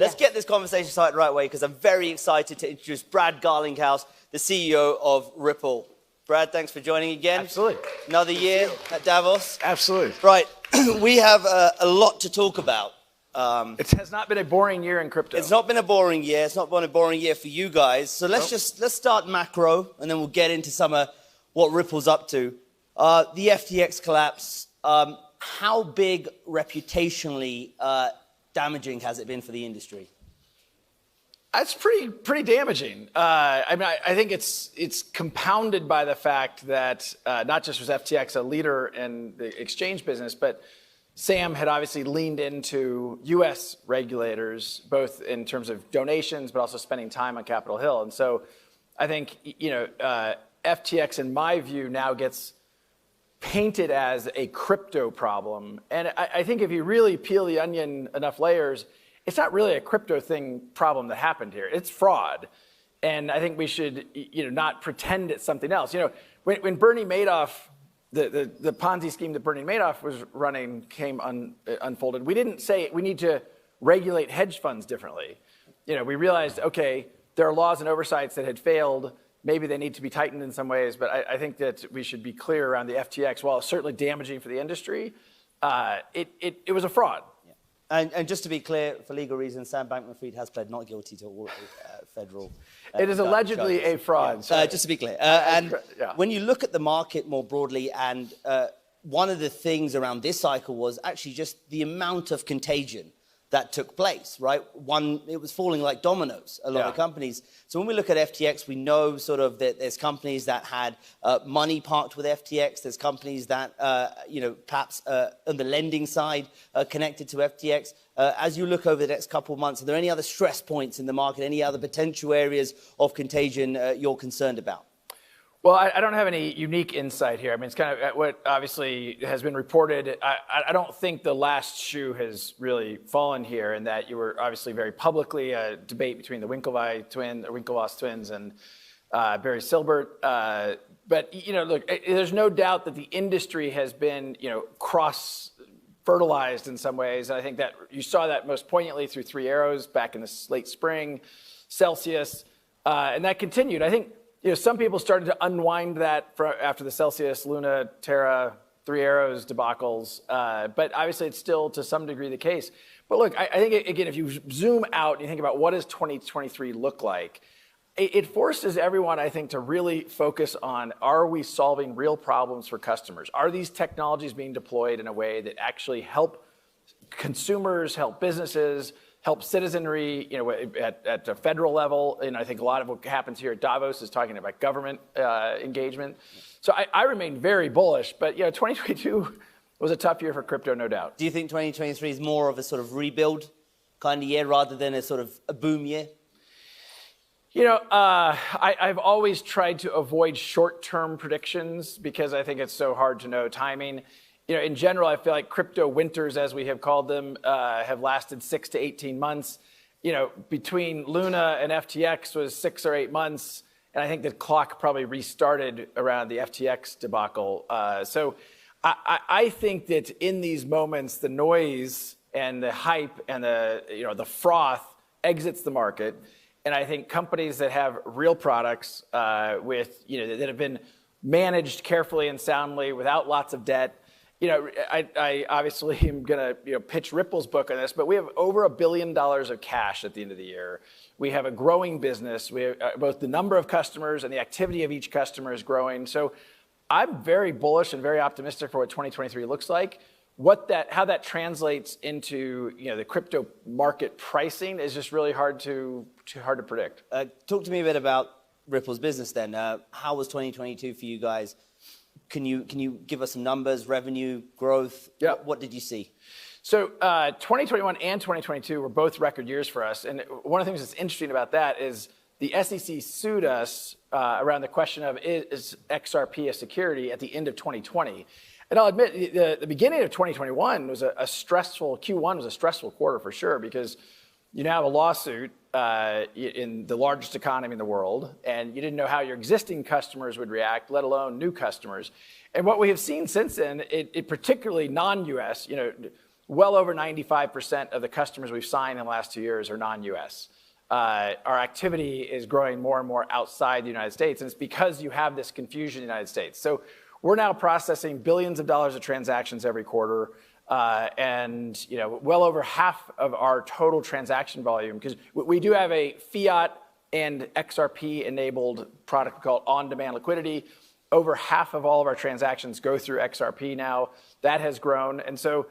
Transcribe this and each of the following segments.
Let's get this conversation started right away because I'm very excited to introduce Brad Garlinghouse, the CEO of Ripple. Brad, thanks for joining again. Absolutely. Another year at Davos. Absolutely. Right. We have a lot to talk about. It has not been a boring year in crypto. It's not been a boring year. It's not been a boring year for you guys. So let's start macro, and then we'll get into some of what Ripple's up to. The FTX collapse. How big reputationally damaging has it been for the industry? That's pretty damaging. I think it's compounded by the fact that not just was FTX a leader in the exchange business, but Sam had obviously leaned into U.S. regulators, both in terms of donations, but also spending time on Capitol Hill. And so I think, FTX, in my view, now gets painted as a crypto problem. And I think if you really peel the onion enough layers, it's not really a crypto problem that happened here. It's fraud. And I think we should, not pretend it's something else. When Bernie Madoff, the Ponzi scheme that Bernie Madoff was running unfolded, we didn't say we need to regulate hedge funds differently. We realized, okay, there are laws and oversights that had failed. Maybe they need to be tightened in some ways, but I think that we should be clear around the FTX. While it's certainly damaging for the industry, it was a fraud. Yeah. And just to be clear, for legal reasons, Sam Bankman-Fried has pled not guilty to all federal. It is allegedly charges. A fraud. Yeah. Just to be clear. When you look at the market more broadly, and one of the things around this cycle was actually just the amount of contagion that took place, right? It was falling like dominoes, a lot of companies. So when we look at FTX, we know sort of that there's companies that had money parked with FTX. There's companies that, perhaps on the lending side connected to FTX. As you look over the next couple of months, are there any other stress points in the market, any other potential areas of contagion you're concerned about? Well, I don't have any unique insight here. I mean, it's kind of what obviously has been reported. I don't think the last shoe has really fallen here, in that you were obviously very publicly a debate between the Winklevoss twins and Barry Silbert. But look, there's no doubt that the industry has been cross-fertilized in some ways. And I think that you saw that most poignantly through Three Arrows back in the late spring, Celsius, and that continued. I think some people started to unwind that after the Celsius, Luna, Terra, Three Arrows debacles, but obviously it's still to some degree the case. But look, I think, again, if you zoom out and you think about what does 2023 look like, it forces everyone, I think, to really focus on, are we solving real problems for customers? Are these technologies being deployed in a way that actually help consumers, help businesses, help citizenry, at the federal level? And I think a lot of what happens here at Davos is talking about government engagement. So I remain very bullish, but 2022 was a tough year for crypto, no doubt. Do you think 2023 is more of a sort of rebuild kind of year rather than a sort of a boom year? I've always tried to avoid short-term predictions because I think it's so hard to know timing. In general, I feel like crypto winters, as we have called them, have lasted 6 to 18 months. Between Luna and FTX was 6 or 8 months, and I think the clock probably restarted around the FTX debacle. So I think that in these moments, the noise and the hype and the froth exits the market, and I think companies that have real products that have been managed carefully and soundly without lots of debt. I obviously am going to pitch Ripple's book on this, but we have over $1 billion of cash at the end of the year. We have a growing business. We have, both the number of customers and the activity of each customer is growing. So I'm very bullish and very optimistic for what 2023 looks like. How that translates into the crypto market pricing is just really hard to predict. Talk to me a bit about Ripple's business then. How was 2022 for you guys? Can you give us some numbers, revenue, growth? Yeah. What did you see? So 2021 and 2022 were both record years for us. And one of the things that's interesting about that is the SEC sued us around the question of, is XRP a security, at the end of 2020. And I'll admit, the beginning of 2021 was Q1 was a stressful quarter for sure, because you now have a lawsuit in the largest economy in the world, and you didn't know how your existing customers would react, let alone new customers. And what we have seen since then, it particularly non-US, well over 95% of the customers we've signed in the last 2 years are non-US. Our activity is growing more and more outside the United States, and it's because you have this confusion in the United States. So we're now processing billions of dollars of transactions every quarter, and well over half of our total transaction volume, because we do have a fiat and XRP enabled product called on-demand liquidity. Over half of all of our transactions go through XRP now. That has grown, and so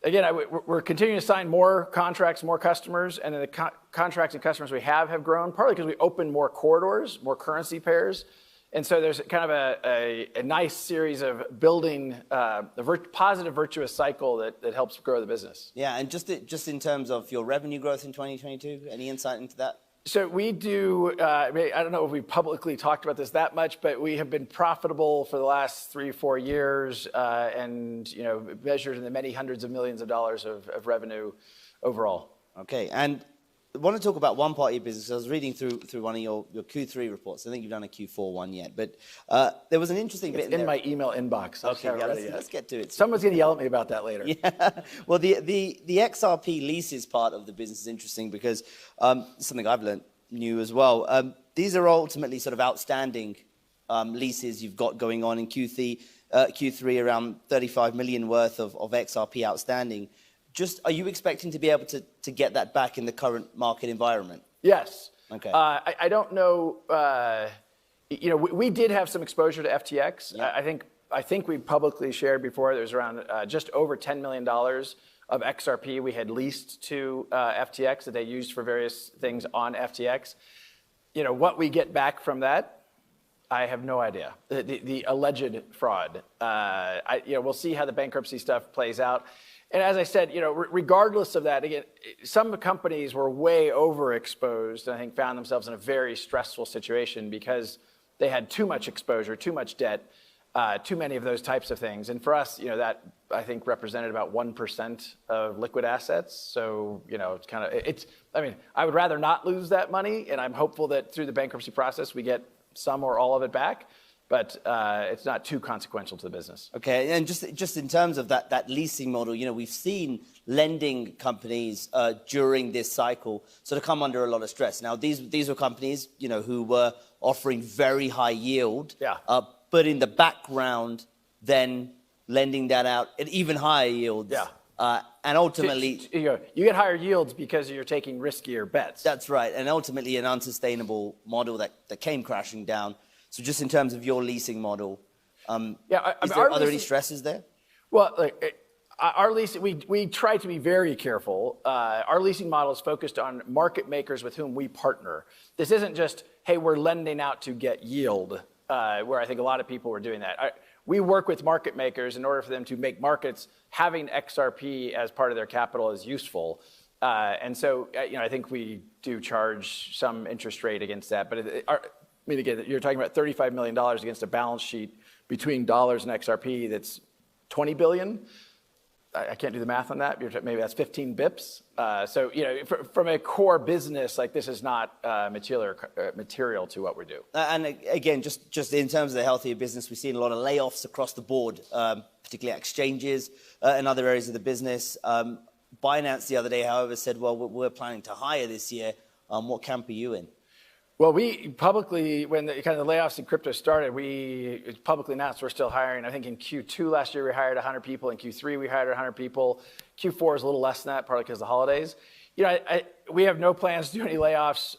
again, we're continuing to sign more contracts, more customers, and then the contracts and customers we have grown, partly because we opened more corridors, more currency pairs. And so there's kind of a nice series of building a positive virtuous cycle that helps grow the business. Yeah, and just in terms of your revenue growth in 2022, any insight into that? So we do, I don't know if we publicly talked about this that much, but we have been profitable for the last 3-4 years, and measured in the many hundreds of millions of dollars of revenue overall. Okay, and I want to talk about one part of your business. I was reading through one of your Q3 reports. I think you've done a Q4 one yet, but there was an interesting bit in my email inbox. Okay, yeah, let's get to it. Someone's going to yell at me about that later. Yeah, well, the XRP leases part of the business is interesting because something I've learned new as well. These are ultimately sort of outstanding leases you've got going on in Q3 around 35 million worth of XRP outstanding. Are you expecting to be able to get that back in the current market environment? Yes. Okay. I don't know. We did have some exposure to FTX. Yeah. I think we publicly shared before there's around just over $10 million of XRP we had leased to FTX that they used for various things on FTX. What we get back from that, I have no idea. The alleged fraud. We'll see how the bankruptcy stuff plays out. And as I said, regardless of that, again, some companies were way overexposed and I think found themselves in a very stressful situation because they had too much exposure, too much debt, too many of those types of things. And for us, that I think represented about 1% of liquid assets. So, I would rather not lose that money, and I'm hopeful that through the bankruptcy process we get some or all of it back. But it's not too consequential to the business. Okay, and just in terms of that leasing model, we've seen lending companies during this cycle sort of come under a lot of stress. Now, these were companies, who were offering very high yield, but in the background, then lending that out at even higher yields. Yeah. And ultimately, you get higher yields because you're taking riskier bets. That's right, and ultimately an unsustainable model that came crashing down. So just in terms of your leasing model, are there any stresses there? Well, our leasing, we try to be very careful. Our leasing model is focused on market makers with whom we partner. This isn't just, hey, we're lending out to get yield, where I think a lot of people were doing that. We work with market makers in order for them to make markets. Having XRP as part of their capital is useful. And so, I think we do charge some interest rate against that. But again, you're talking about $35 million against a balance sheet between dollars and XRP that's 20 billion. I can't do the math on that. Maybe that's 15 bips. So, from a core business, like this is not material to what we do. And again, just in terms of the healthier business, we've seen a lot of layoffs across the board, particularly at exchanges and other areas of the business. Binance the other day, however, said, well, we're planning to hire this year. What camp are you in? Well, we publicly, when the layoffs in crypto started, we publicly announced we're still hiring. I think in Q2 last year we hired 100 people. In Q3 we hired 100 people. Q4 is a little less than that, partly because of the holidays. We have no plans to do any layoffs.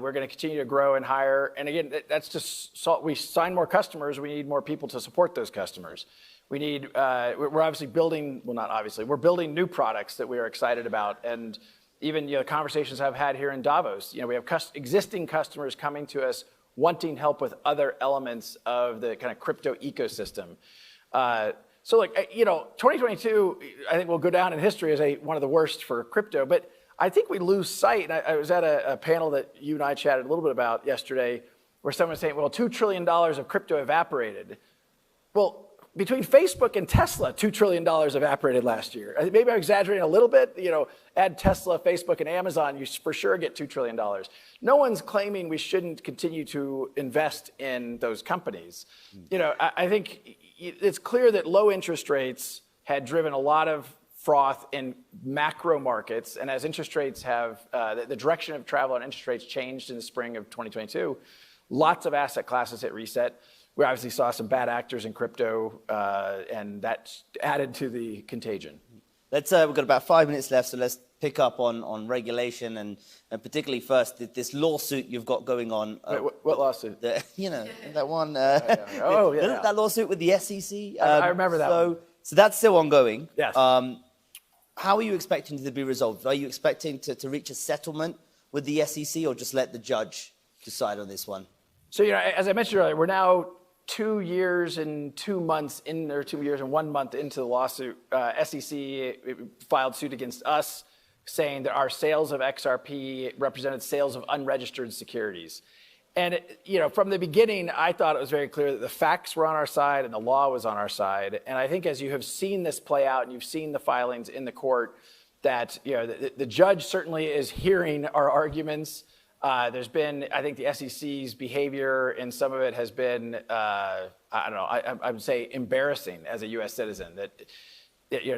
We're going to continue to grow and hire. And again, that's just we sign more customers. We need more people to support those customers. We're obviously building. Well, not obviously. We're building new products that we are excited about. And even conversations I've had here in Davos, we have existing customers coming to us wanting help with other elements of the kind of crypto ecosystem. So 2022, I think will go down in history as one of the worst for crypto. But I think we lose sight. I was at a panel that you and I chatted a little bit about yesterday, where someone was saying, well, $2 trillion of crypto evaporated. Well, between Facebook and Tesla, $2 trillion evaporated last year. Maybe I'm exaggerating a little bit. Add Tesla, Facebook, and Amazon, you for sure get $2 trillion. No one's claiming we shouldn't continue to invest in those companies. I think it's clear that low interest rates had driven a lot of froth in macro markets, and as interest rates have, the direction of travel on interest rates changed in the spring of 2022, lots of asset classes hit reset. We obviously saw some bad actors in crypto, and that added to the contagion. We've got about 5 minutes left, so let's pick up on regulation and particularly first this lawsuit you've got going on. Wait, what lawsuit? That one. Yeah. That lawsuit with the SEC. I remember that one. So that's still ongoing. Yes. How are you expecting it to be resolved? Are you expecting to reach a settlement with the SEC or just let the judge decide on this one? So, as I mentioned earlier, we're now 2 years and 2 months in, or 2 years and 1 month into the lawsuit. SEC filed suit against us, saying that our sales of XRP represented sales of unregistered securities. And from the beginning, I thought it was very clear that the facts were on our side and the law was on our side. And I think as you have seen this play out and you've seen the filings in the court, that the judge certainly is hearing our arguments. There's been, I think, the SEC's behavior, and some of it has been, I would say, embarrassing as a U.S. citizen. That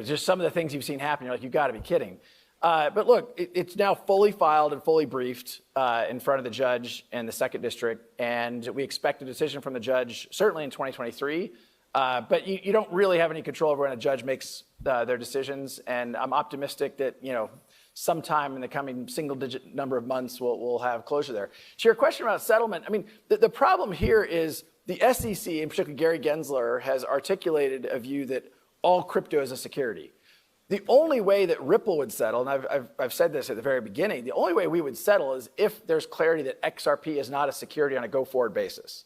just some of the things you've seen happen, you're like, you've got to be kidding. But look, it's now fully filed and fully briefed in front of the judge in the second district, and we expect a decision from the judge certainly in 2023. But you don't really have any control over when a judge makes their decisions, and I'm optimistic that sometime in the coming single-digit number of months we'll have closure there. To your question about settlement, I mean, the problem here is the SEC, and particularly Gary Gensler, has articulated a view that all crypto is a security. The only way that Ripple would settle, and I've said this at the very beginning, the only way we would settle is if there's clarity that XRP is not a security on a go-forward basis.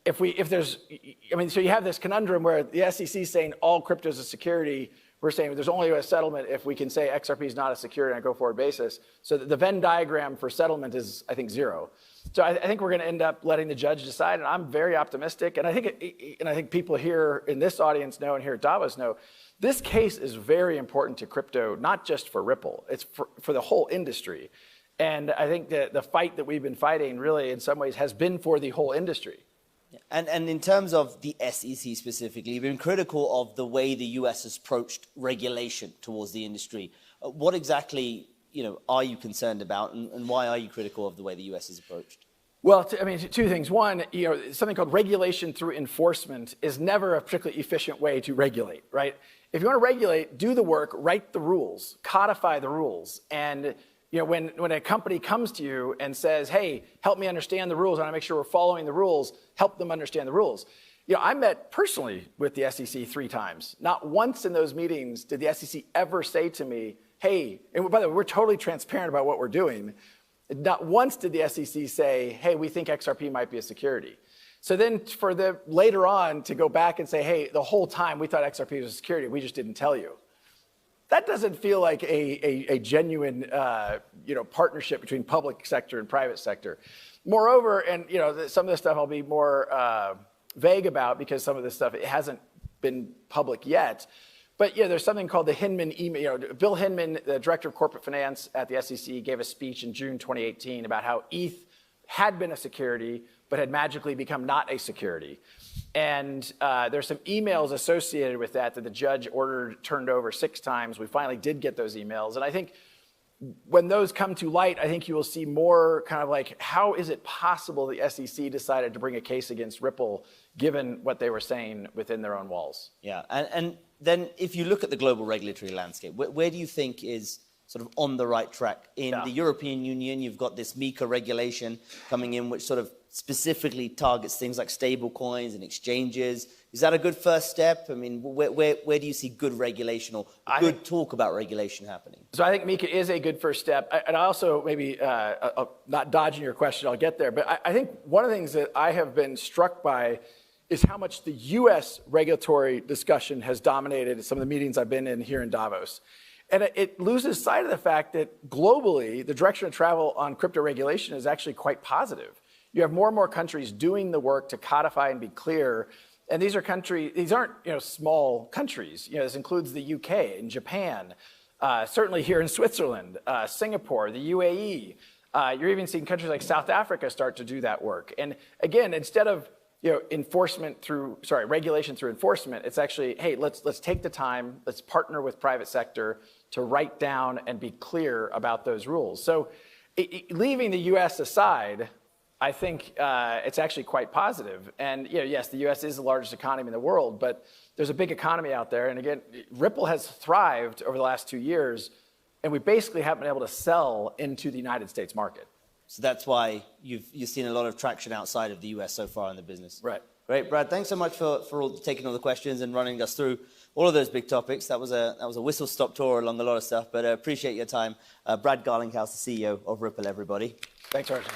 So you have this conundrum where the SEC is saying all crypto is a security. We're saying there's only a settlement if we can say XRP is not a security on a go-forward basis. So the Venn diagram for settlement is, I think, zero. So I think we're going to end up letting the judge decide, and I'm very optimistic. And I think people here in this audience know, and here at Davos know, this case is very important to crypto, not just for Ripple. It's for the whole industry. And I think that the fight that we've been fighting really, in some ways, has been for the whole industry. And in terms of the SEC specifically, you've been critical of the way the US has approached regulation towards the industry. What exactly, are you concerned about, and why are you critical of the way the US is approached? Well, two things. One, something called regulation through enforcement is never a particularly efficient way to regulate, right? If you want to regulate, do the work, write the rules, codify the rules, and when a company comes to you and says, hey, help me understand the rules, I want to make sure we're following the rules, help them understand the rules. I met personally with the SEC 3 times. Not once in those meetings did the SEC ever say to me, hey, and by the way, we're totally transparent about what we're doing. Not once did the SEC say, hey, we think XRP might be a security. So then for later on to go back and say, hey, the whole time we thought XRP was a security, we just didn't tell you. That doesn't feel like a genuine partnership between public sector and private sector. Moreover, and some of this stuff I'll be more vague about because some of this stuff, it hasn't been public yet. But there's something called the Hinman email. Bill Hinman, the director of corporate finance at the SEC, gave a speech in June 2018 about how ETH had been a security, but had magically become not a security. And there's some emails associated with that the judge turned over 6 times. We finally did get those emails. And I think when those come to light, I think you will see more kind of like, how is it possible the SEC decided to bring a case against Ripple, given what they were saying within their own walls? Yeah, and then if you look at the global regulatory landscape, where do you think is sort of on the right track? In the European Union, you've got this MiCA regulation coming in, which sort of specifically targets things like stable coins and exchanges. Is that a good first step? I mean, where do you see good regulation or good talk about regulation happening? So I think MiCA is a good first step. And I also, maybe not dodging your question, I'll get there. But I think one of the things that I have been struck by is how much the U.S. regulatory discussion has dominated some of the meetings I've been in here in Davos. And it loses sight of the fact that globally, the direction of travel on crypto regulation is actually quite positive. You have more and more countries doing the work to codify and be clear. And these aren't small countries. This includes the UK and Japan, certainly here in Switzerland, Singapore, the UAE. You're even seeing countries like South Africa start to do that work. And again, instead of regulation through enforcement. It's actually, hey, let's take the time, let's partner with private sector to write down and be clear about those rules. So leaving the US aside, I think it's actually quite positive. And yes, the US is the largest economy in the world, but there's a big economy out there. And again, Ripple has thrived over the last 2 years, and we basically haven't been able to sell into the United States market. So that's why you've seen a lot of traction outside of the US so far in the business. Right. Great, Brad. Thanks so much for taking all the questions and running us through all of those big topics. That was a whistle-stop tour along a lot of stuff, but appreciate your time. Brad Garlinghouse, the CEO of Ripple, everybody. Thanks, Arjun.